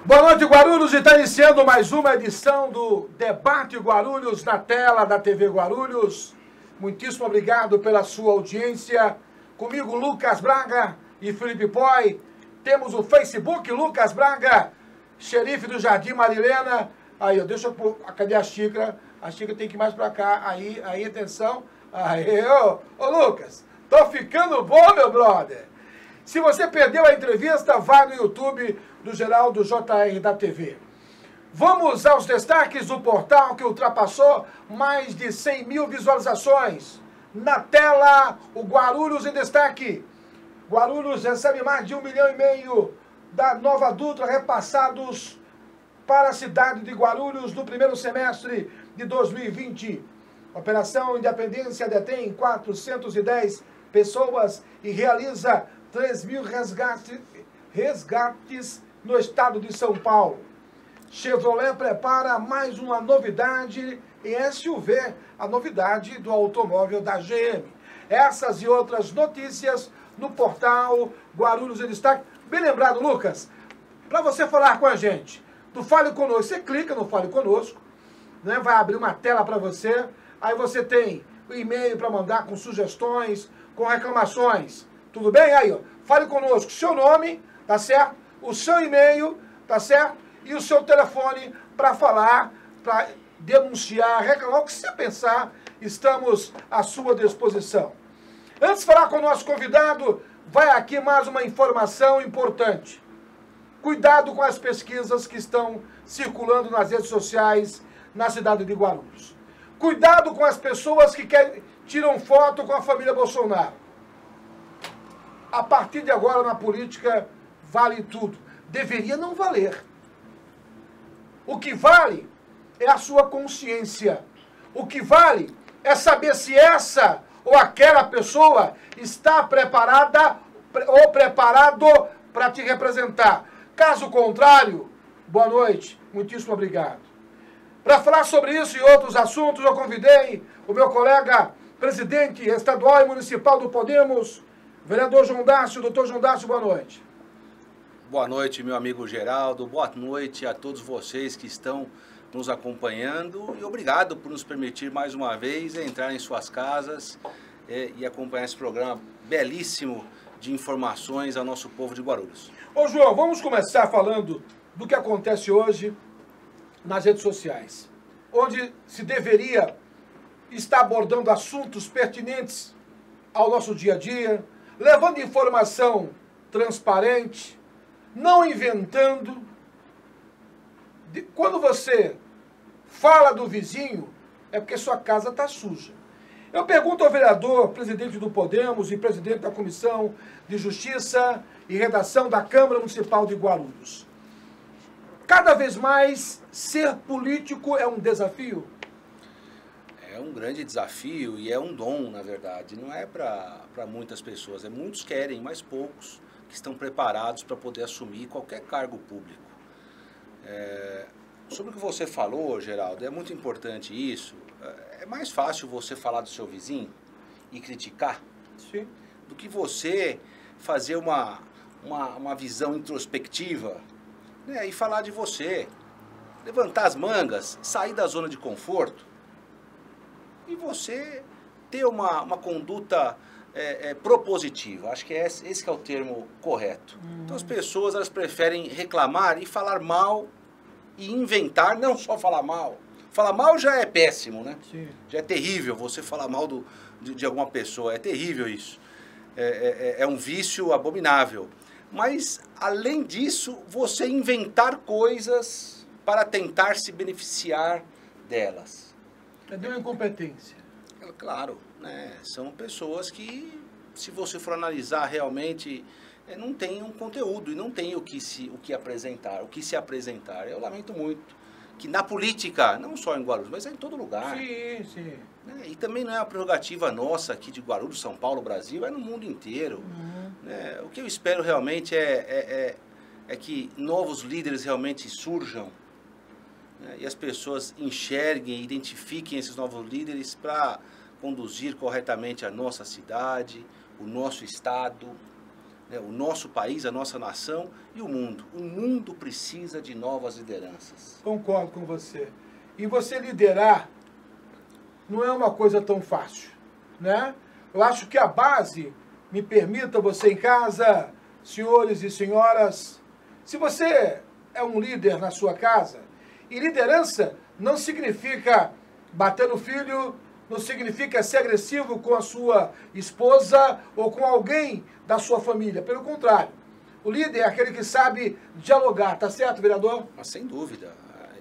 Boa noite, Guarulhos, e está iniciando mais uma edição do Debate Guarulhos na tela da TV Guarulhos. Muitíssimo obrigado pela sua audiência. Comigo, Lucas Braga e Felipe Poi. Temos o Facebook, Lucas Braga, xerife do Jardim Marilena. Aí, deixa eu pôr. Cadê a xícara? A xícara tem que ir mais pra cá. Aí, atenção. Aí, ô Lucas, tô ficando bom, meu brother. Se você perdeu a entrevista, vai no YouTube do Geraldo JR da TV. Vamos aos destaques do portal que ultrapassou mais de 100 mil visualizações. Na tela, o Guarulhos em destaque. Guarulhos recebe mais de 1,5 milhão da Nova Dutra repassados para a cidade de Guarulhos no primeiro semestre de 2020. Operação Independência detém 410 pessoas e realiza 3 mil resgates no estado de São Paulo. Chevrolet prepara mais uma novidade em SUV, a novidade do automóvel da GM. Essas e outras notícias no portal Guarulhos em Destaque. Bem lembrado, Lucas, para você falar com a gente do Fale Conosco, você clica no Fale Conosco, né? Vai abrir uma tela para você, aí você tem o e-mail para mandar com sugestões, com reclamações. Tudo bem? Aí, ó, fale conosco, seu nome, tá certo? O seu e-mail, tá certo? E o seu telefone para falar, para denunciar, reclamar, o que você pensar, estamos à sua disposição. Antes de falar com o nosso convidado, vai aqui mais uma informação importante. Cuidado com as pesquisas que estão circulando nas redes sociais na cidade de Guarulhos. Cuidado com as pessoas que tiram foto com a família Bolsonaro. A partir de agora, na política, vale tudo. Deveria não valer. O que vale é a sua consciência. O que vale é saber se essa ou aquela pessoa está preparada ou preparado para te representar. Caso contrário, boa noite, muitíssimo obrigado. Para falar sobre isso e outros assuntos, eu convidei o meu colega, presidente estadual e municipal do Podemos, vereador João Dácio. Doutor João Dácio, boa noite. Boa noite, meu amigo Geraldo. Boa noite a todos vocês que estão nos acompanhando. E obrigado por nos permitir mais uma vez entrar em suas casas e acompanhar esse programa belíssimo de informações ao nosso povo de Guarulhos. Ô João, vamos começar falando do que acontece hoje nas redes sociais, onde se deveria estar abordando assuntos pertinentes ao nosso dia a dia, levando informação transparente, não inventando. Quando você fala do vizinho, é porque sua casa está suja. Eu pergunto ao vereador, presidente do Podemos e presidente da Comissão de Justiça e Redação da Câmara Municipal de Guarulhos. Cada vez mais, ser político é um desafio? É um grande desafio e é um dom, na verdade. Não é para muitas pessoas. Muitos querem, mas poucos que estão preparados para poder assumir qualquer cargo público. Sobre o que você falou, Geraldo, é muito importante isso. É mais fácil você falar do seu vizinho e criticar. Sim. Do que você fazer uma visão introspectiva, né, e falar de você. Levantar as mangas, sair da zona de conforto e você ter uma conduta propositiva. Acho que esse que é o termo correto. Então as pessoas elas preferem reclamar e falar mal e inventar, não só falar mal. Falar mal já é péssimo, né? Sim. Já é terrível você falar mal de alguma pessoa, é terrível isso. É um vício abominável. Mas, além disso, você inventar coisas para tentar se beneficiar delas. É de uma incompetência. Claro, né? São pessoas que, se você for analisar realmente, não tem um conteúdo e não tem o que apresentar, o que se apresentar. Eu lamento muito que na política, não só em Guarulhos, mas em todo lugar. Sim, sim. Né? E também não é uma prerrogativa nossa aqui de Guarulhos, São Paulo, Brasil, é no mundo inteiro. Né? O que eu espero realmente é que novos líderes realmente surjam, né? E as pessoas enxerguem, identifiquem esses novos líderes para conduzir corretamente a nossa cidade, o nosso estado, né, o nosso país, a nossa nação e o mundo. O mundo precisa de novas lideranças. Concordo com você. E você liderar não é uma coisa tão fácil, né? Eu acho que a base, me permita você em casa, senhores e senhoras, se você é um líder na sua casa, e liderança não significa bater no filho, não significa ser agressivo com a sua esposa ou com alguém da sua família. Pelo contrário, o líder é aquele que sabe dialogar, tá certo, vereador? Mas sem dúvida.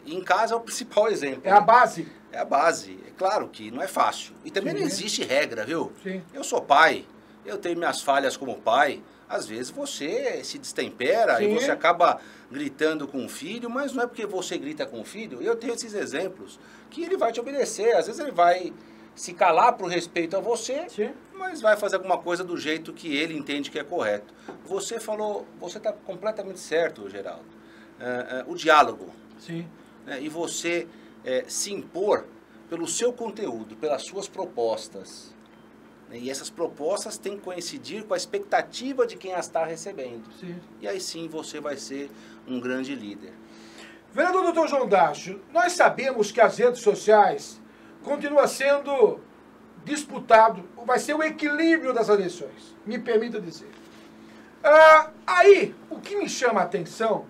Em casa é o principal exemplo. É a base. É a base. É claro que não é fácil. E também Sim. não existe regra, viu? Sim. Eu sou pai, eu tenho minhas falhas como pai. Às vezes você se destempera Sim. e você acaba gritando com o filho, mas não é porque você grita com o filho. Eu tenho esses exemplos que ele vai te obedecer. Às vezes ele vai se calar por respeito a você, Sim. mas vai fazer alguma coisa do jeito que ele entende que é correto. Você falou, você está completamente certo, Geraldo. O diálogo. Sim. Né, e você se impor pelo seu conteúdo, pelas suas propostas. Né, e essas propostas têm que coincidir com a expectativa de quem as está recebendo. Sim. E aí sim você vai ser um grande líder. Vereador Dr. João Dacho, nós sabemos que as redes sociais continua sendo disputado, vai ser o equilíbrio das eleições, me permita dizer. Aí, o que me chama a atenção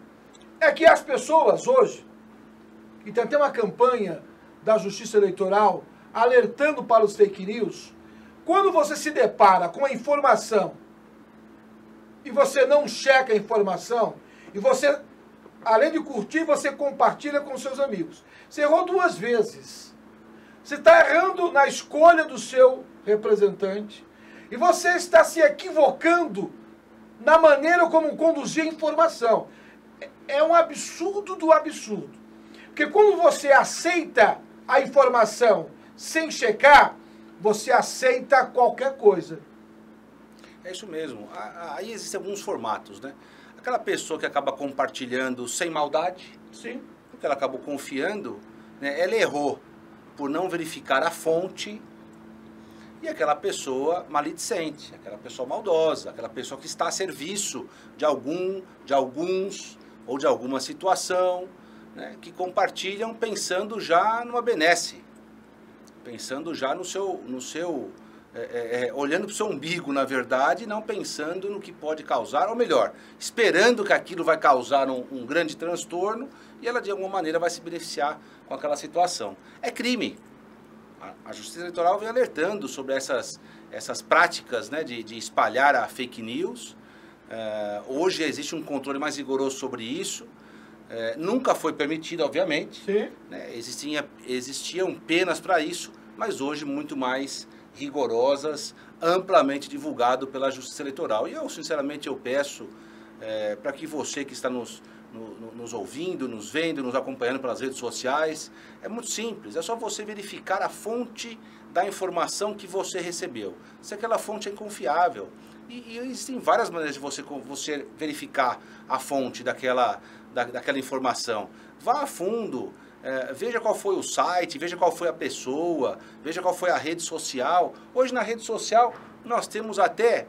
é que as pessoas hoje, e tem até uma campanha da Justiça Eleitoral alertando para os fake news, quando você se depara com a informação e você não checa a informação, e você, além de curtir, você compartilha com seus amigos. Você errou 2 vezes. Você está errando na escolha do seu representante e você está se equivocando na maneira como conduzir a informação. É um absurdo do absurdo. Porque quando você aceita a informação sem checar, você aceita qualquer coisa. É isso mesmo. Aí existem alguns formatos, né? Aquela pessoa que acaba compartilhando sem maldade, Sim. porque ela acabou confiando, né? Ela errou por não verificar a fonte, e aquela pessoa maledicente, aquela pessoa maldosa, aquela pessoa que está a serviço de alguns ou de alguma situação, né, que compartilham pensando já numa benesse, pensando já no seu olhando para o seu umbigo, na verdade, não pensando no que pode causar, ou melhor, esperando que aquilo vai causar um grande transtorno e ela de alguma maneira vai se beneficiar com aquela situação. É crime. A Justiça Eleitoral vem alertando sobre essas práticas, né, de espalhar a fake news. Hoje existe um controle mais rigoroso sobre isso. Nunca foi permitido, obviamente. Sim. Né, existiam penas para isso, mas hoje muito mais rigorosas, amplamente divulgado pela Justiça Eleitoral. E eu, sinceramente, eu peço para que você que está nos ouvindo, nos vendo, nos acompanhando pelas redes sociais, é muito simples, é só você verificar a fonte da informação que você recebeu. Se aquela fonte é inconfiável. E existem várias maneiras de você verificar a fonte daquela informação. Vá a fundo, veja qual foi o site, veja qual foi a pessoa, veja qual foi a rede social. Hoje na rede social nós temos até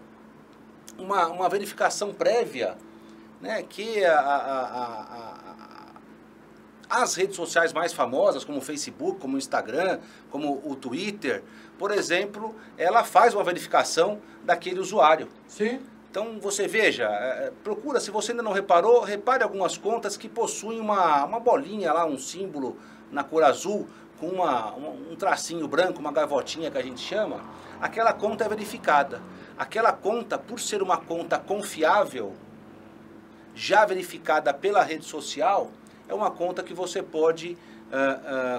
uma verificação prévia, né, que as redes sociais mais famosas, como o Facebook, como o Instagram, como o Twitter, por exemplo, ela faz uma verificação daquele usuário. Sim. Então você veja, procura, se você ainda não reparou, repare algumas contas que possuem uma bolinha lá, um símbolo na cor azul, com um tracinho branco, uma gaivotinha que a gente chama. Aquela conta é verificada. Aquela conta, por ser uma conta confiável, já verificada pela rede social, é uma conta que você pode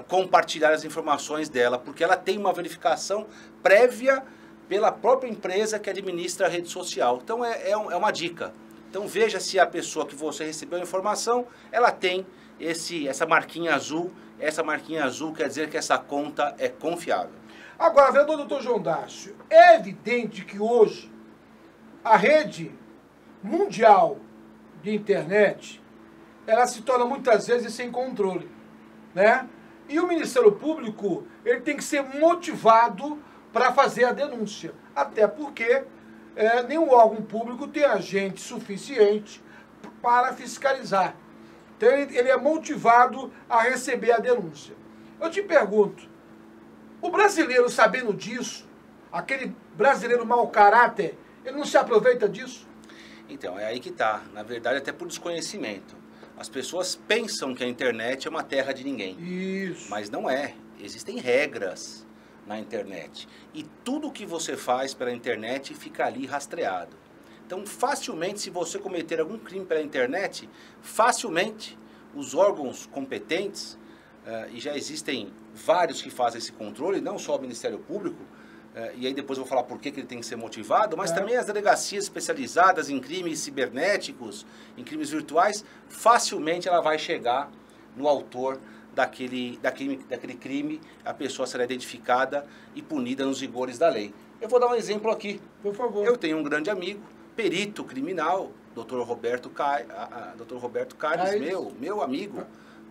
compartilhar as informações dela, porque ela tem uma verificação prévia pela própria empresa que administra a rede social. Então é uma dica. Então veja se a pessoa que você recebeu a informação, ela tem essa marquinha azul. Essa marquinha azul quer dizer que essa conta é confiável. Agora, vereador Dr. João Dacho, é evidente que hoje a rede mundial de internet, ela se torna muitas vezes sem controle, né? E o Ministério Público, ele tem que ser motivado para fazer a denúncia, até porque nenhum órgão público tem agente suficiente para fiscalizar. Então ele é motivado a receber a denúncia. Eu te pergunto, o brasileiro sabendo disso, aquele brasileiro mau caráter, ele não se aproveita disso? Então, é aí que tá. Na verdade, até por desconhecimento. As pessoas pensam que a internet é uma terra de ninguém. Isso. Mas não é. Existem regras na internet. E tudo que você faz pela internet fica ali rastreado. Então, facilmente, se você cometer algum crime pela internet, facilmente os órgãos competentes, e já existem vários que fazem esse controle, não só o Ministério Público, e aí depois eu vou falar por que ele tem que ser motivado, mas também as delegacias especializadas em crimes cibernéticos, em crimes virtuais, facilmente ela vai chegar no autor daquele crime, a pessoa será identificada e punida nos rigores da lei. Eu vou dar um exemplo aqui. Por favor. Eu tenho um grande amigo, perito criminal, Dr. Roberto Carles, meu amigo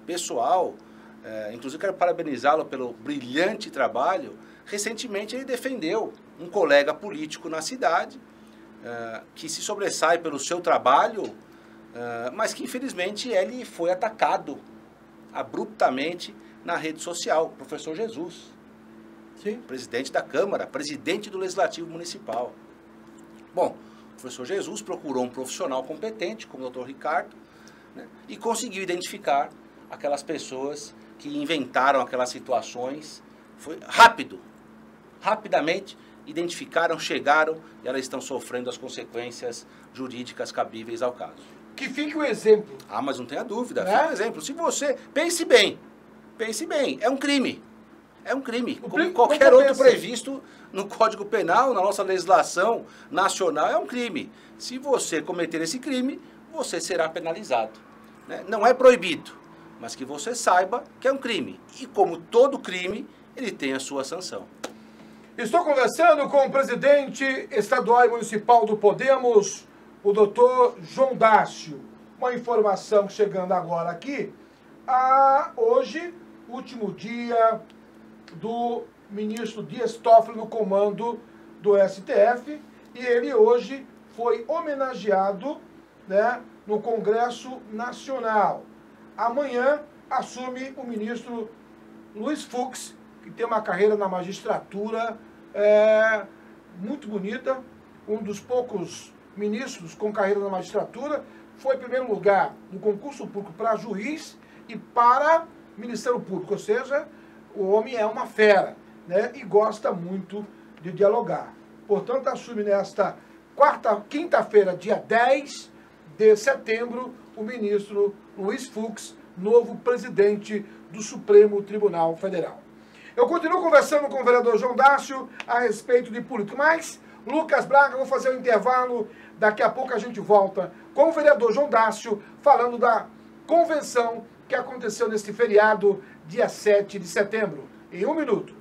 pessoal, inclusive quero parabenizá-lo pelo brilhante trabalho. Recentemente ele defendeu um colega político na cidade, que se sobressai pelo seu trabalho, mas que infelizmente ele foi atacado abruptamente na rede social, o professor Jesus. Sim. Presidente da Câmara, presidente do Legislativo Municipal. Bom, o professor Jesus procurou um profissional competente, como o Dr. Ricardo, né, e conseguiu identificar aquelas pessoas que inventaram aquelas situações. Foi rapidamente identificaram, chegaram e elas estão sofrendo as consequências jurídicas cabíveis ao caso. Que fique o exemplo. Ah, mas não tenha dúvida, fique o exemplo. Se você... Pense bem, é um crime. É um crime, como qualquer outro previsto no Código Penal, na nossa legislação nacional, é um crime. Se você cometer esse crime, você será penalizado, né? Não é proibido, mas que você saiba que é um crime. E como todo crime, ele tem a sua sanção. Estou conversando com o presidente estadual e municipal do Podemos, o doutor João Dácio. Uma informação chegando agora aqui. Hoje, último dia do ministro Dias Toffoli no comando do STF, e ele hoje foi homenageado, né, no Congresso Nacional. Amanhã assume o ministro Luiz Fux, que tem uma carreira na magistratura muito bonita, um dos poucos ministros com carreira na magistratura, foi em primeiro lugar no concurso público para juiz e para Ministério Público, ou seja, o homem é uma fera, né, e gosta muito de dialogar. Portanto, assume nesta quinta-feira, dia 10 de setembro, o ministro Luiz Fux, novo presidente do Supremo Tribunal Federal. Eu continuo conversando com o vereador João Dácio a respeito de política, mas, Lucas Braga, vou fazer um intervalo, daqui a pouco a gente volta com o vereador João Dácio, falando da convenção que aconteceu neste feriado, dia 7 de setembro. Em 1 minuto.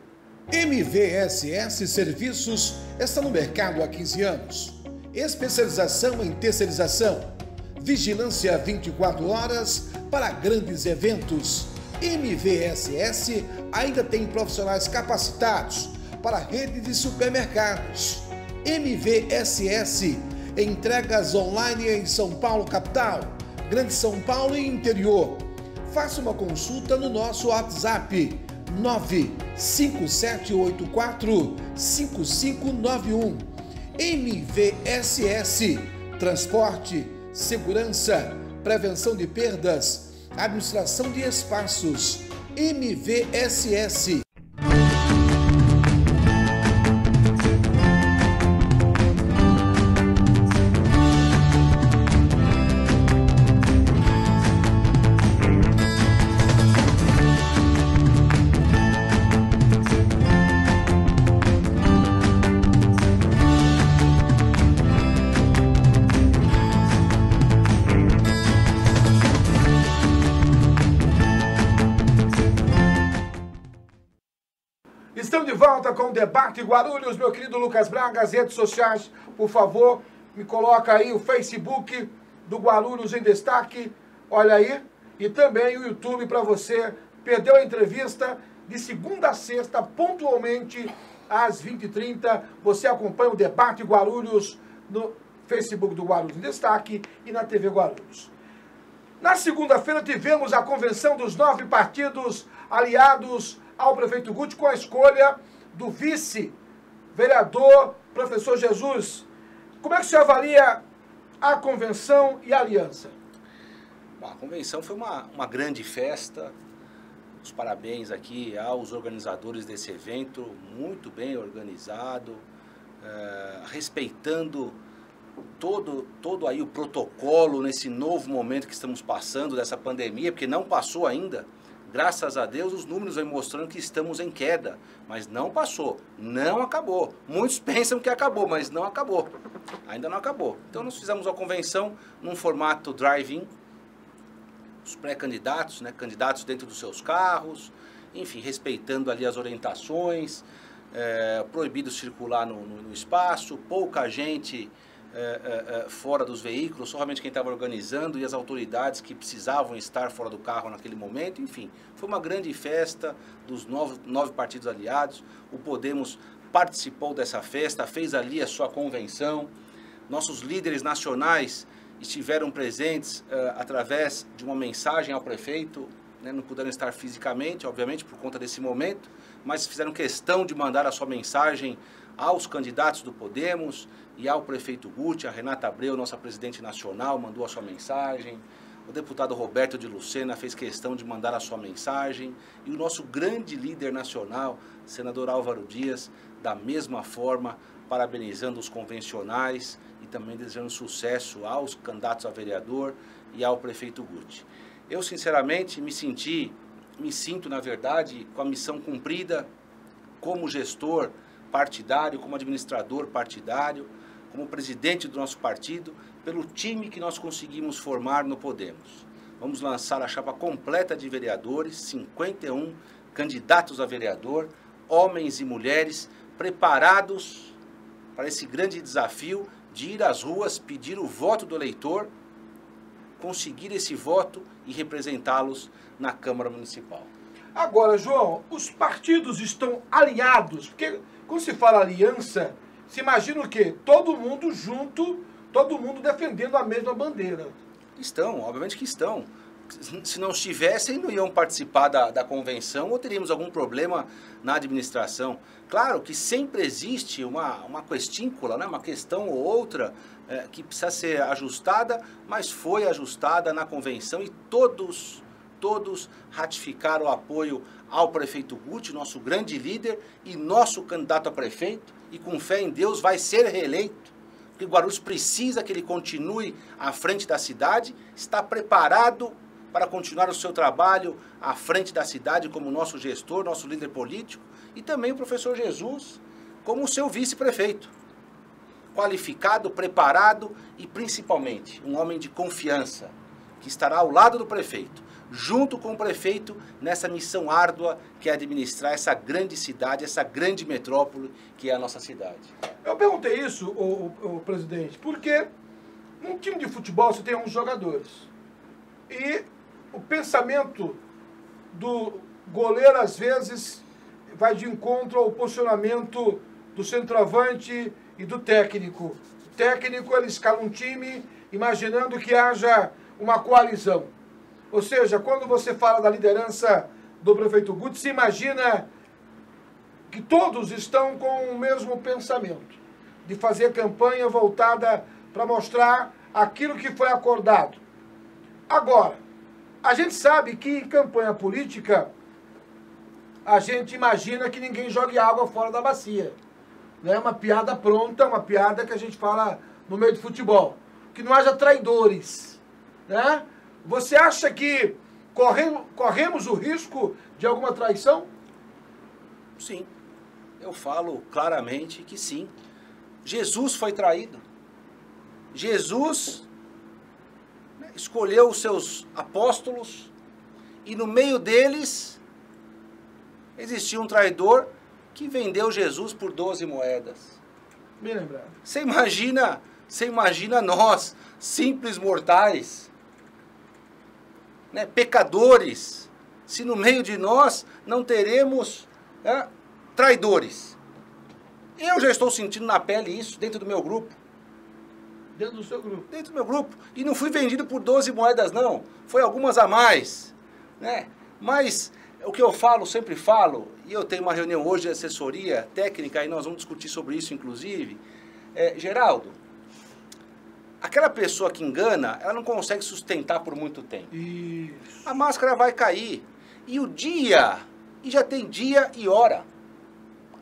MVSS Serviços está no mercado há 15 anos. Especialização em terceirização. Vigilância 24 horas para grandes eventos. MVSS ainda tem profissionais capacitados para a rede de supermercados. MVSS, entregas online em São Paulo capital, Grande São Paulo e interior. Faça uma consulta no nosso WhatsApp 957845591. MVSS, transporte, segurança, prevenção de perdas, administração de espaços. MVSS. Estamos de volta com o Debate Guarulhos, meu querido Lucas Braga. As redes sociais, por favor, me coloca aí o Facebook do Guarulhos em destaque, olha aí, e também o YouTube para você. Perdeu a entrevista de segunda a sexta, pontualmente às 20h30. Você acompanha o Debate Guarulhos no Facebook do Guarulhos em Destaque e na TV Guarulhos. Na segunda-feira tivemos a convenção dos 9 partidos aliados ao prefeito Guti com a escolha do vice-vereador, professor Jesus. Como é que o senhor avalia a convenção e a aliança? A convenção foi uma grande festa. Os parabéns aqui aos organizadores desse evento, muito bem organizado, respeitando todo aí o protocolo nesse novo momento que estamos passando dessa pandemia, porque não passou ainda. Graças a Deus os números vêm mostrando que estamos em queda, mas não passou, não acabou. Muitos pensam que acabou, mas não acabou, ainda não acabou. Então nós fizemos a convenção num formato drive-in, os pré-candidatos, né, candidatos dentro dos seus carros, enfim, respeitando ali as orientações, proibido circular no espaço, pouca gente fora dos veículos, somente quem estava organizando e as autoridades que precisavam estar fora do carro naquele momento. Enfim, foi uma grande festa dos 9 partidos aliados. O Podemos participou dessa festa, fez ali a sua convenção. Nossos líderes nacionais estiveram presentes através de uma mensagem ao prefeito, né, não puderam estar fisicamente, obviamente, por conta desse momento, mas fizeram questão de mandar a sua mensagem aos candidatos do Podemos e ao prefeito Guti. A Renata Abreu, nossa presidente nacional, mandou a sua mensagem. O deputado Roberto de Lucena fez questão de mandar a sua mensagem. E o nosso grande líder nacional, senador Álvaro Dias, da mesma forma, parabenizando os convencionais e também desejando sucesso aos candidatos a vereador e ao prefeito Guti. Eu, sinceramente, me sinto, na verdade, com a missão cumprida como gestor partidário, como administrador partidário, como presidente do nosso partido, pelo time que nós conseguimos formar no Podemos. Vamos lançar a chapa completa de vereadores, 51 candidatos a vereador, homens e mulheres, preparados para esse grande desafio de ir às ruas, pedir o voto do eleitor, conseguir esse voto e representá-los na Câmara Municipal. Agora, João, os partidos estão alinhados, porque quando se fala aliança, se imagina o quê? Todo mundo junto, todo mundo defendendo a mesma bandeira. Estão, obviamente que estão. Se não estivessem, não iam participar da convenção ou teríamos algum problema na administração. Claro que sempre existe uma questíncula, né? Uma questão ou outra que precisa ser ajustada, mas foi ajustada na convenção e todos ratificaram o apoio ao prefeito Guti, nosso grande líder e nosso candidato a prefeito, e com fé em Deus vai ser reeleito, porque Guarulhos precisa que ele continue à frente da cidade, está preparado para continuar o seu trabalho à frente da cidade como nosso gestor, nosso líder político, e também o professor Jesus como o seu vice-prefeito, qualificado, preparado e principalmente um homem de confiança, que estará ao lado do prefeito, junto com o prefeito, nessa missão árdua que é administrar essa grande cidade, essa grande metrópole que é a nossa cidade. Eu perguntei isso, o presidente, porque num time de futebol você tem 11 jogadores. E o pensamento do goleiro, às vezes, vai de encontro ao posicionamento do centroavante e do técnico. O técnico, ele escala um time imaginando que haja uma coalizão. Ou seja, quando você fala da liderança do prefeito Guti, se imagina que todos estão com o mesmo pensamento, de fazer campanha voltada para mostrar aquilo que foi acordado. Agora, a gente sabe que em campanha política, a gente imagina que ninguém jogue água fora da bacia. É uma piada pronta, uma piada que a gente fala no meio do futebol. Que não haja traidores, né? Você acha que corremos o risco de alguma traição? Sim, eu falo claramente que sim. Jesus foi traído. Jesus escolheu os seus apóstolos e no meio deles existia um traidor que vendeu Jesus por 12 moedas. Me lembrado. Você imagina nós, simples mortais, né, pecadores, se no meio de nós não teremos traidores. Eu já estou sentindo na pele isso dentro do meu grupo. Dentro do seu grupo. Dentro do meu grupo. E não fui vendido por 12 moedas, não. Foi algumas a mais, né? Mas o que eu falo, sempre falo, e eu tenho uma reunião hoje de assessoria técnica, e nós vamos discutir sobre isso, inclusive. Geraldo, aquela pessoa que engana, ela não consegue sustentar por muito tempo. Isso. A máscara vai cair. E o dia, e já tem dia e hora.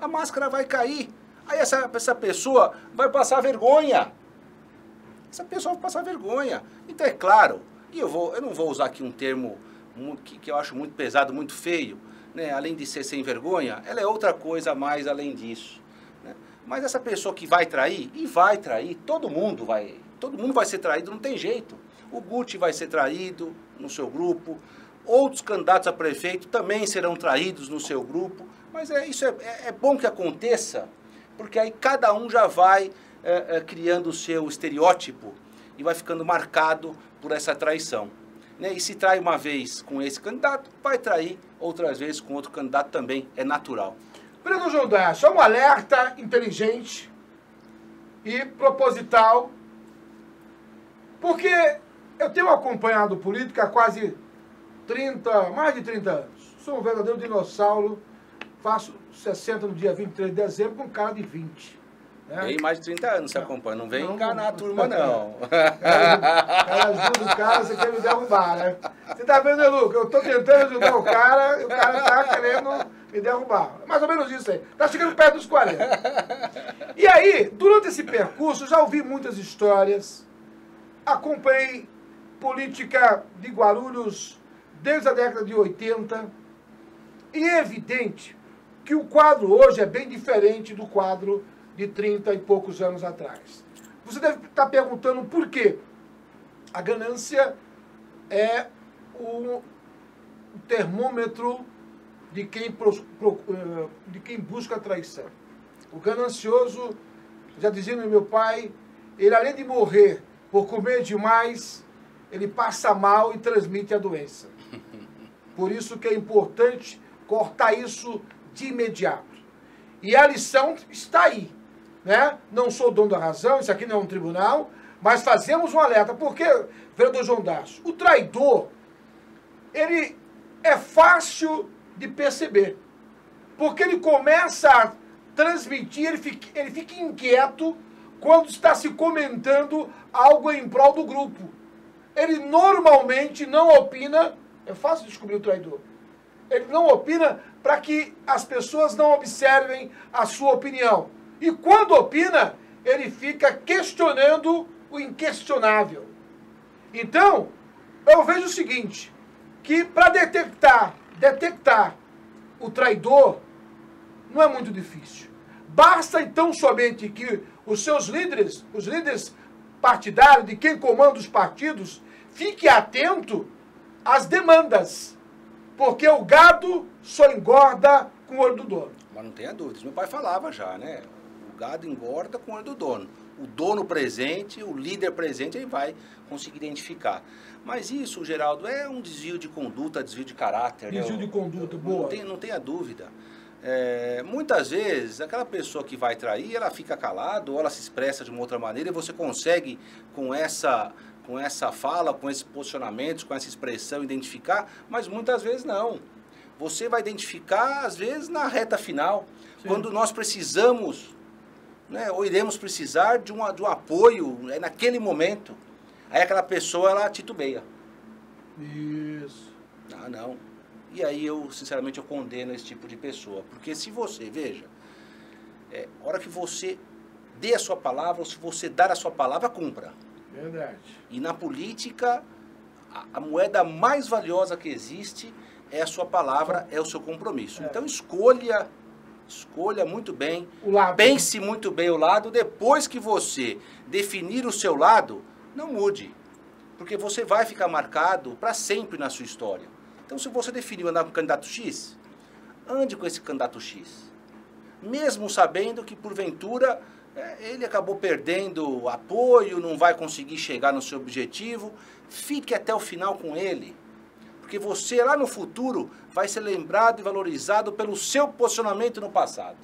A máscara vai cair. Aí essa pessoa vai passar vergonha. Essa pessoa vai passar vergonha. Então é claro, e eu não vou usar aqui um termo que eu acho muito pesado, muito feio, né? Além de ser sem vergonha, ela é outra coisa a mais além disso, né? Mas essa pessoa que vai trair, e vai trair, todo mundo vai ser traído, não tem jeito. O Guti vai ser traído no seu grupo, outros candidatos a prefeito também serão traídos no seu grupo, mas isso é bom que aconteça, porque aí cada um já vai criando o seu estereótipo e vai ficando marcado por essa traição, né? E se trai uma vez com esse candidato, vai trair outras vezes com outro candidato também, é natural. Vereador João Dacho, é um alerta inteligente e proposital, porque eu tenho acompanhado política há quase mais de 30 anos. Sou um verdadeiro dinossauro, faço 60 no dia 23 de dezembro com um cara de 20. Né? Tem mais de 30 anos você acompanha, não vem enganar a turma, não. Ela ajuda o cara, você quer me derrubar, né? Você tá vendo, né, Luca? Eu tô tentando ajudar o cara e o cara tá querendo me derrubar. Mais ou menos isso aí. Tá chegando perto dos 40. E aí, durante esse percurso, já ouvi muitas histórias, acompanhei política de Guarulhos desde a década de 80, e é evidente que o quadro hoje é bem diferente do quadro de 30 e poucos anos atrás. Você deve estar perguntando por quê. A ganância é o termômetro de quem busca a traição. O ganancioso, já dizia meu pai, ele além de morrer por comer demais, ele passa mal e transmite a doença. Por isso que é importante cortar isso de imediato. E a lição está aí, né? Não sou dono da razão, isso aqui não é um tribunal, mas fazemos um alerta. Porque, vereador João Dacho, o traidor, ele é fácil de perceber. Porque ele começa a transmitir, ele fica inquieto quando está se comentando algo em prol do grupo. Ele normalmente não opina, é fácil descobrir o traidor. Ele não opina para que as pessoas não observem a sua opinião. E quando opina, ele fica questionando o inquestionável. Então, eu vejo o seguinte, que para detectar o traidor não é muito difícil. Basta então somente que os líderes partidários, de quem comanda os partidos, fique atento às demandas. Porque o gado só engorda com o olho do dono. Mas não tenha dúvidas. Meu pai falava já, né? O gado engorda com o olho do dono. O dono presente, o líder presente, ele vai conseguir identificar. Mas isso, Geraldo, é um desvio de conduta, desvio de caráter. Desvio de conduta, boa. Não tenha dúvida. Muitas vezes, aquela pessoa que vai trair, ela fica calada ou ela se expressa de uma outra maneira e você consegue, com essa fala, com esses posicionamentos, com essa expressão, identificar, mas muitas vezes não. Você vai identificar, às vezes, na reta final, sim, quando nós precisamos, né, ou iremos precisar de um apoio naquele momento. Aí aquela pessoa, ela titubeia. Isso. Ah, não. E aí eu, sinceramente, eu condeno esse tipo de pessoa. Porque se você, veja, a hora que você dê a sua palavra, ou se você dar a sua palavra, cumpra. Verdade. E na política, a moeda mais valiosa que existe é a sua palavra, é o seu compromisso. Então escolha muito bem, o lado. Pense muito bem o lado. Depois que você definir o seu lado, não mude. Porque você vai ficar marcado para sempre na sua história. Então se você definiu andar com o candidato X, ande com esse candidato X. Mesmo sabendo que porventura ele acabou perdendo apoio, não vai conseguir chegar no seu objetivo, fique até o final com ele. Porque você lá no futuro vai ser lembrado e valorizado pelo seu posicionamento no passado.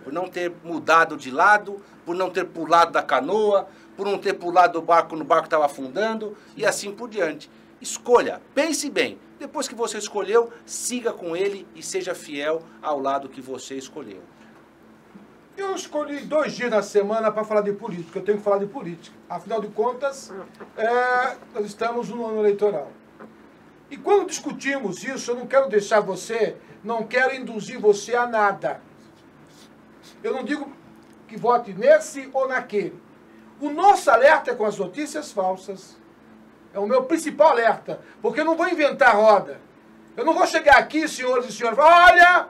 por não ter mudado de lado, por não ter pulado da canoa, por não ter pulado do barco quando o barco estava afundando e assim por diante. Escolha, pense bem. Depois que você escolheu, siga com ele e seja fiel ao lado que você escolheu. Eu escolhi 2 dias na semana para falar de política. Eu tenho que falar de política. Afinal de contas, nós estamos no ano eleitoral. E quando discutimos isso, eu não quero deixar você, não quero induzir você a nada. Eu não digo que vote nesse ou naquele. O nosso alerta é com as notícias falsas. É o meu principal alerta. Porque eu não vou inventar roda. Eu não vou chegar aqui, senhores e senhoras, e falar, olha,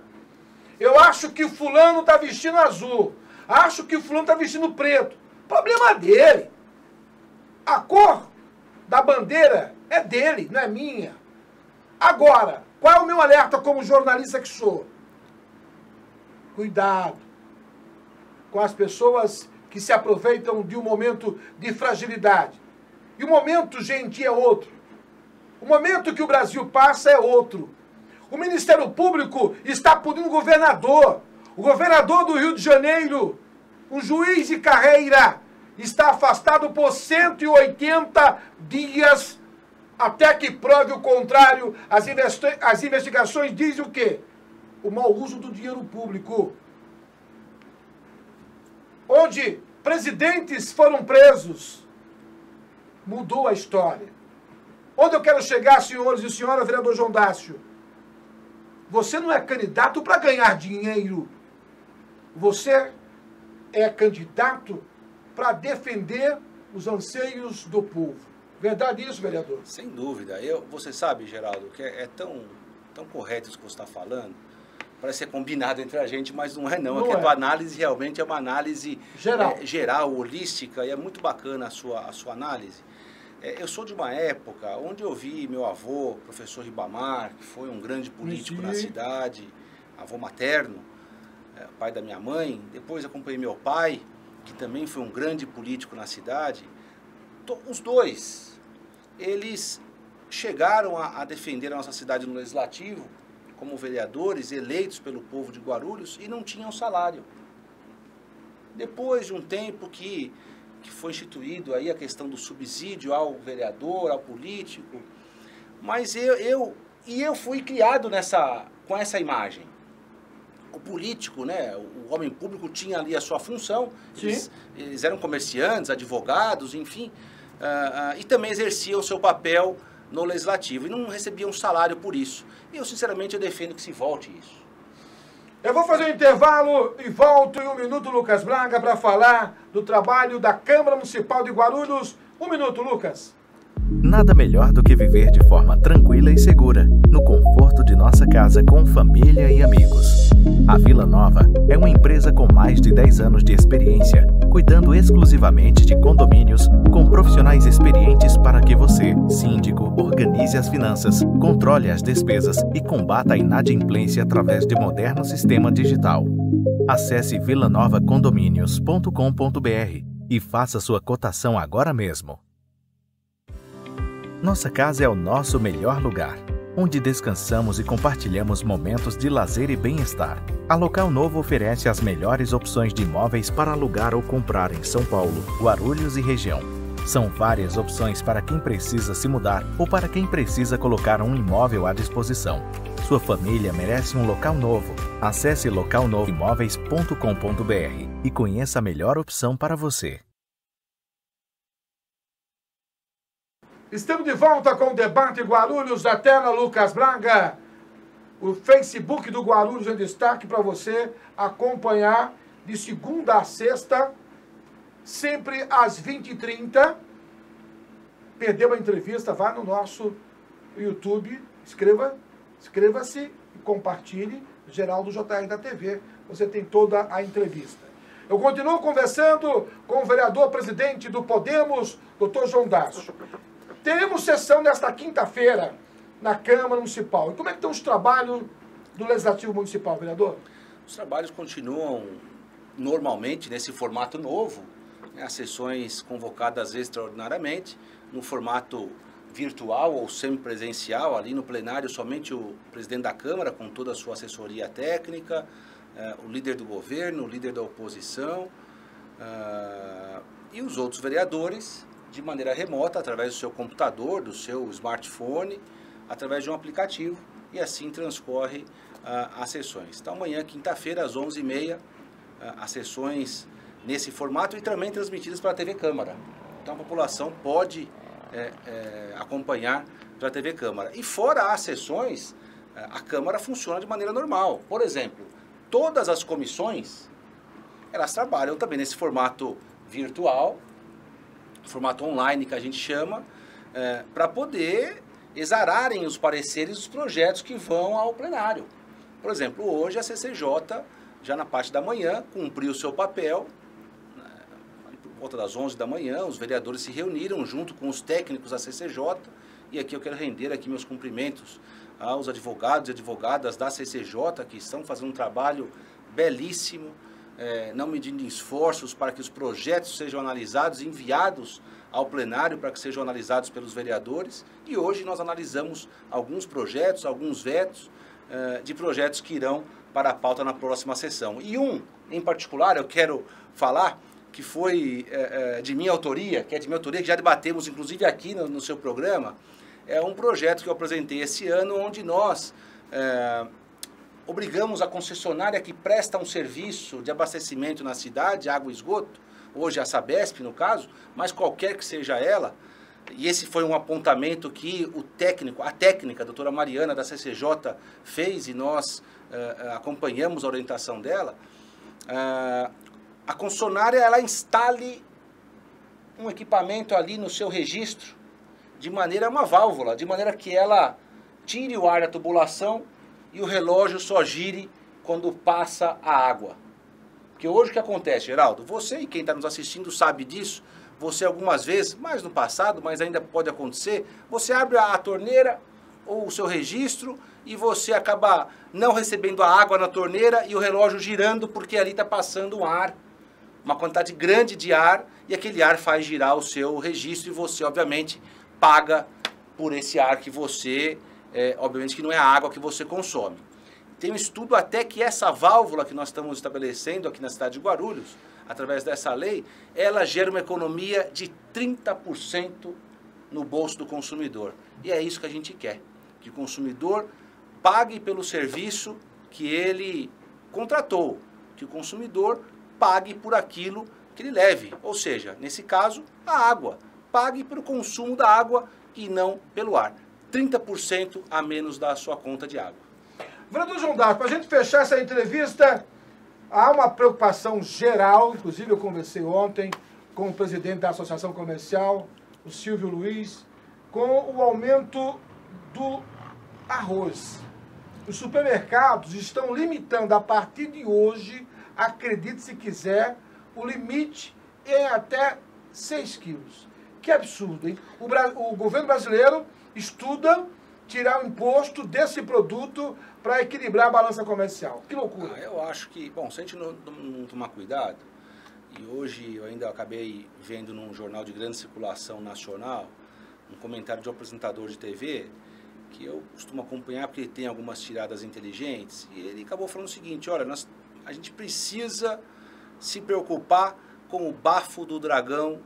eu acho que fulano está vestindo azul. Acho que fulano está vestindo preto. Problema dele. A cor da bandeira é dele, não é minha. Agora, qual é o meu alerta como jornalista que sou? Cuidado com as pessoas que se aproveitam de um momento de fragilidade. E o momento, gente, é outro. O momento que o Brasil passa é outro. O Ministério Público está punindo o governador. O governador do Rio de Janeiro, um juiz de carreira, está afastado por 180 dias até que prove o contrário. As investigações dizem o quê? O mau uso do dinheiro público. Onde presidentes foram presos. Mudou a história. Onde eu quero chegar, senhores e senhoras, vereador João Dácio? Você não é candidato para ganhar dinheiro. Você é candidato para defender os anseios do povo. Verdade isso, vereador? Sem dúvida. Você sabe, Geraldo, que é tão correto isso que você está falando. Parece ser combinado entre a gente, mas não é não. Não é que é. a tua análise realmente é uma análise geral, holística, e é muito bacana a sua análise. Eu sou de uma época onde eu vi meu avô, professor Ribamar, que foi um grande político na cidade, avô materno, pai da minha mãe. Depois acompanhei meu pai, que também foi um grande político na cidade. Os dois, eles chegaram a defender a nossa cidade no Legislativo, como vereadores eleitos pelo povo de Guarulhos, e não tinham salário. Depois de um tempo que foi instituído aí a questão do subsídio ao vereador, ao político, mas eu fui criado com essa imagem. O político, né, o homem público tinha ali a sua função, eles eram comerciantes, advogados, enfim, e também exerciam o seu papel no Legislativo, e não recebiam salário por isso. E eu, sinceramente, eu defendo que se volte isso. Eu vou fazer um intervalo e volto em 1 minuto, Lucas Braga, para falar do trabalho da Câmara Municipal de Guarulhos. 1 minuto, Lucas. Nada melhor do que viver de forma tranquila e segura, no conforto de nossa casa com família e amigos. A Vila Nova é uma empresa com mais de 10 anos de experiência, cuidando exclusivamente de condomínios, com profissionais experientes para que você, síndico, organize as finanças, controle as despesas e combata a inadimplência através de moderno sistema digital. Acesse vilanovacondomínios.com.br e faça sua cotação agora mesmo. Nossa casa é o nosso melhor lugar, onde descansamos e compartilhamos momentos de lazer e bem-estar. A Local Novo oferece as melhores opções de imóveis para alugar ou comprar em São Paulo, Guarulhos e região. São várias opções para quem precisa se mudar ou para quem precisa colocar um imóvel à disposição. Sua família merece um local novo. Acesse localnovoimóveis.com.br e conheça a melhor opção para você. Estamos de volta com o debate Guarulhos da tela, Lucas Braga. O Facebook do Guarulhos em destaque para você acompanhar de segunda a sexta, sempre às 20h30. Perdeu a entrevista, vá no nosso YouTube, inscreva-se e compartilhe, Geraldo JR da TV. Você tem toda a entrevista. Eu continuo conversando com o vereador presidente do Podemos, Dr. João Dácio. Teremos sessão nesta quinta-feira na Câmara Municipal. E como é que estão os trabalhos do Legislativo Municipal, vereador? Os trabalhos continuam normalmente nesse formato novo, né, as sessões convocadas extraordinariamente, no formato virtual ou semipresencial, ali no plenário somente o presidente da Câmara com toda a sua assessoria técnica, o líder do governo, o líder da oposição e os outros vereadores de maneira remota, através do seu computador, do seu smartphone, através de um aplicativo, e assim transcorre as sessões. Então amanhã, quinta-feira, às 11h30, as sessões nesse formato e também transmitidas pela TV Câmara. Então a população pode acompanhar pela TV Câmara. E fora as sessões, a Câmara funciona de maneira normal. Por exemplo, todas as comissões, elas trabalham também nesse formato virtual, formato online que a gente chama, para poder exararem os pareceres dos projetos que vão ao plenário. Por exemplo, hoje a CCJ, já na parte da manhã, cumpriu o seu papel. Por volta das 11 da manhã, os vereadores se reuniram junto com os técnicos da CCJ, e aqui eu quero render aqui meus cumprimentos aos advogados e advogadas da CCJ, que estão fazendo um trabalho belíssimo, não medindo esforços para que os projetos sejam analisados e enviados ao plenário para que sejam analisados pelos vereadores. E hoje nós analisamos alguns projetos, alguns vetos de projetos que irão para a pauta na próxima sessão. E um, em particular, eu quero falar, que foi de minha autoria, que já debatemos inclusive aqui no seu programa, é um projeto que eu apresentei esse ano, onde nós obrigamos a concessionária que presta um serviço de abastecimento na cidade, água e esgoto, hoje a Sabesp no caso, mas qualquer que seja ela, e esse foi um apontamento que a técnica, a doutora Mariana da CCJ fez, e nós acompanhamos a orientação dela, a concessionária ela instale um equipamento ali no seu registro, de maneira, uma válvula, de maneira que ela tire o ar da tubulação e o relógio só gire quando passa a água. Porque hoje o que acontece, Geraldo? Você e quem está nos assistindo sabe disso. Você algumas vezes, mais no passado, mas ainda pode acontecer, você abre a torneira ou o seu registro e você acaba não recebendo a água na torneira e o relógio girando porque ali está passando um ar, uma quantidade grande de ar, e aquele ar faz girar o seu registro e você, obviamente, paga por esse ar que você... obviamente que não é a água que você consome. Tem um estudo até que essa válvula que nós estamos estabelecendo aqui na cidade de Guarulhos, através dessa lei, ela gera uma economia de 30% no bolso do consumidor. E é isso que a gente quer, que o consumidor pague pelo serviço que ele contratou, que o consumidor pague por aquilo que ele leve, ou seja, nesse caso, a água. Pague pelo consumo da água e não pelo ar. 30% a menos da sua conta de água. Vereador João D'Arco, para a gente fechar essa entrevista, há uma preocupação geral, inclusive eu conversei ontem com o presidente da Associação Comercial, o Silvio Luiz, com o aumento do arroz. Os supermercados estão limitando a partir de hoje, acredite se quiser, o limite em até 6 quilos. Que absurdo, hein? O governo brasileiro estuda tirar o imposto desse produto para equilibrar a balança comercial. Que loucura. Eu acho que, bom, se a gente não tomar cuidado, e hoje eu ainda acabei vendo num jornal de grande circulação nacional, um comentário de um apresentador de TV, que eu costumo acompanhar porque ele tem algumas tiradas inteligentes, e ele acabou falando o seguinte: olha, a gente precisa se preocupar com o bafo do dragão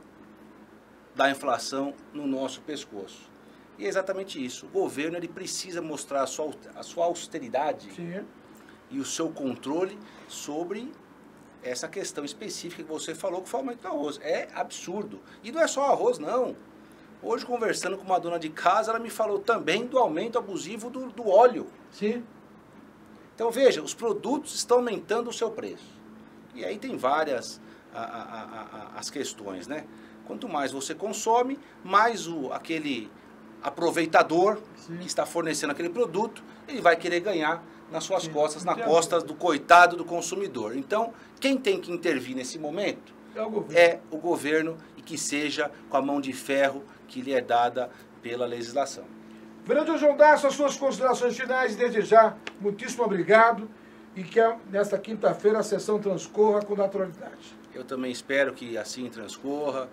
da inflação no nosso pescoço. E é exatamente isso. O governo ele precisa mostrar a sua austeridade. Sim. E o seu controle sobre essa questão específica que você falou, que foi o aumento do arroz. É absurdo. E não é só arroz, não. Hoje, conversando com uma dona de casa, ela me falou também do aumento abusivo do óleo. Sim. Então, veja, os produtos estão aumentando o seu preço. E aí tem várias as questões, né? Quanto mais você consome, mais aquele aproveitador Sim. que está fornecendo aquele produto, ele vai querer ganhar nas suas Sim. costas, nas costas do coitado do consumidor. Então, quem tem que intervir nesse momento é o governo, e que seja com a mão de ferro que lhe é dada pela legislação. Vereador João D'Arco, as suas considerações finais, desde já, muitíssimo obrigado, e que nesta quinta-feira a sessão transcorra com naturalidade. Eu também espero que assim transcorra.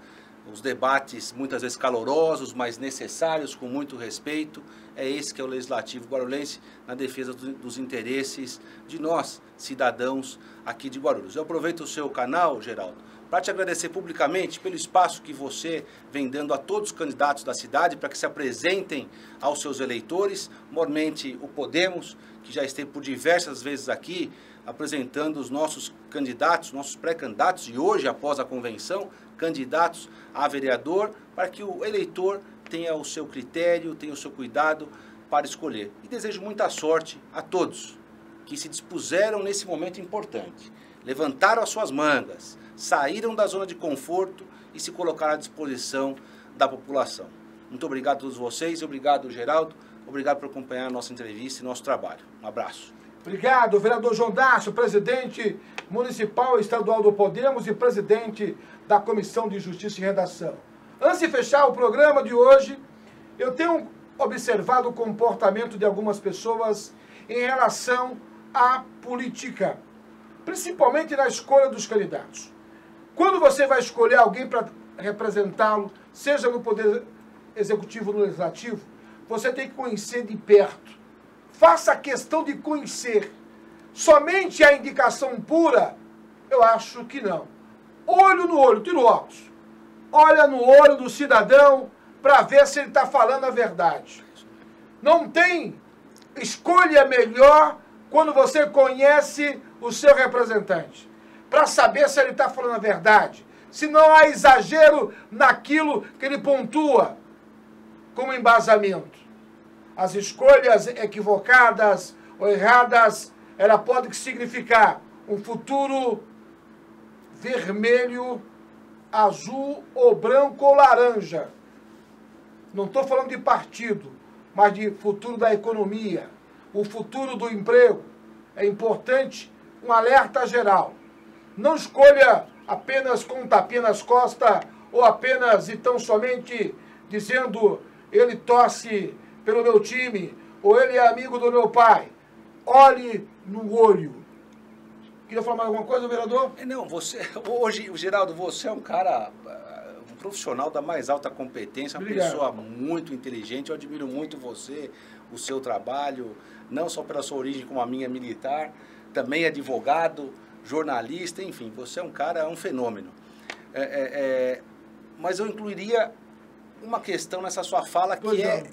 os debates muitas vezes calorosos, mas necessários, com muito respeito. É esse que é o Legislativo Guarulhense, na defesa dos interesses de nós, cidadãos aqui de Guarulhos. Eu aproveito o seu canal, Geraldo, para te agradecer publicamente pelo espaço que você vem dando a todos os candidatos da cidade para que se apresentem aos seus eleitores, mormente o Podemos, que já esteve por diversas vezes aqui, apresentando os nossos candidatos, nossos pré-candidatos, e hoje, após a convenção, candidatos a vereador, para que o eleitor tenha o seu critério, tenha o seu cuidado para escolher. E desejo muita sorte a todos que se dispuseram nesse momento importante, levantaram as suas mangas, saíram da zona de conforto e se colocaram à disposição da população. Muito obrigado a todos vocês, obrigado, Geraldo, obrigado por acompanhar a nossa entrevista e nosso trabalho. Um abraço. Obrigado, vereador João Dácio, presidente municipal e estadual do Podemos e presidente da Comissão de Justiça e Redação. Antes de fechar o programa de hoje, eu tenho observado o comportamento de algumas pessoas em relação à política, principalmente na escolha dos candidatos. Quando você vai escolher alguém para representá-lo, seja no Poder Executivo ou no Legislativo, você tem que conhecer de perto. Faça questão de conhecer. Somente a indicação pura, eu acho que não. Olho no olho, tira o óculos. Olha no olho do cidadão para ver se ele está falando a verdade. Não tem escolha melhor quando você conhece o seu representante, para saber se ele está falando a verdade, se não há exagero naquilo que ele pontua como embasamento. As escolhas equivocadas ou erradas, ela pode significar um futuro vermelho, azul ou branco ou laranja. Não estou falando de partido, mas de futuro da economia, o futuro do emprego. É importante um alerta geral. Não escolha apenas com um tapinha nas costas ou apenas e tão somente dizendo ele torce pelo meu time ou ele é amigo do meu pai. Olhe no olho. Queria falar mais alguma coisa, vereador? Não, hoje, Geraldo, você é um cara, um profissional da mais alta competência, uma pessoa muito inteligente. Eu admiro muito você, o seu trabalho, não só pela sua origem como a minha militar, também advogado, jornalista, enfim, você é um cara, um fenômeno. Mas eu incluiria uma questão nessa sua fala que é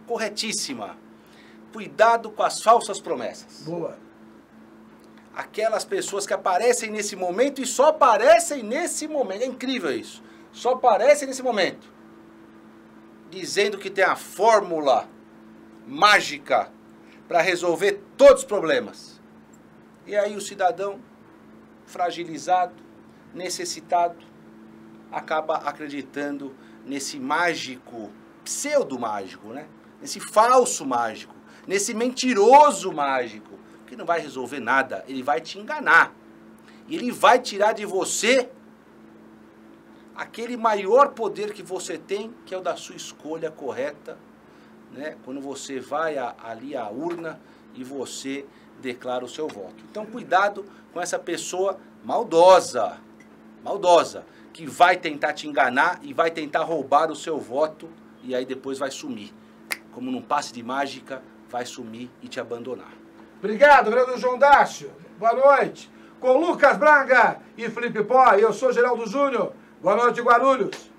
corretíssima. Cuidado com as falsas promessas. Boa. Aquelas pessoas que aparecem nesse momento e só aparecem nesse momento. É incrível isso. Só aparecem nesse momento. Dizendo que tem a fórmula mágica para resolver todos os problemas. E aí o cidadão fragilizado, necessitado, acaba acreditando nesse mágico, pseudo-mágico, né? Nesse falso mágico, nesse mentiroso mágico, que não vai resolver nada, ele vai te enganar. E ele vai tirar de você aquele maior poder que você tem, que é o da sua escolha correta, né? Quando você vai ali à urna e você declara o seu voto. Então, cuidado com essa pessoa maldosa, que vai tentar te enganar e vai tentar roubar o seu voto e aí depois vai sumir. Como num passe de mágica, vai sumir e te abandonar. Obrigado, vereador João Dácio. Boa noite. Com Lucas Braga e Felipe Pó, eu sou Geraldo Júnior. Boa noite, Guarulhos.